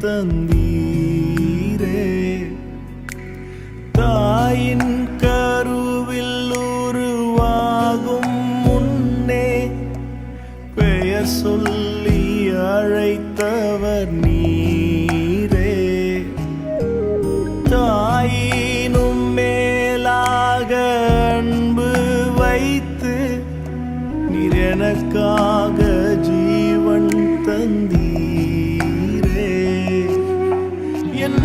தந்தீரே. தாயின் கருவில் உருவாகும் முன்னே பெயர் சொல்லி அழைத்தவர் நீரே. தாயினும் மேலாக அன்பு வைத்து நீர் எனக்காக ஜீவன் தந்தீரே. என்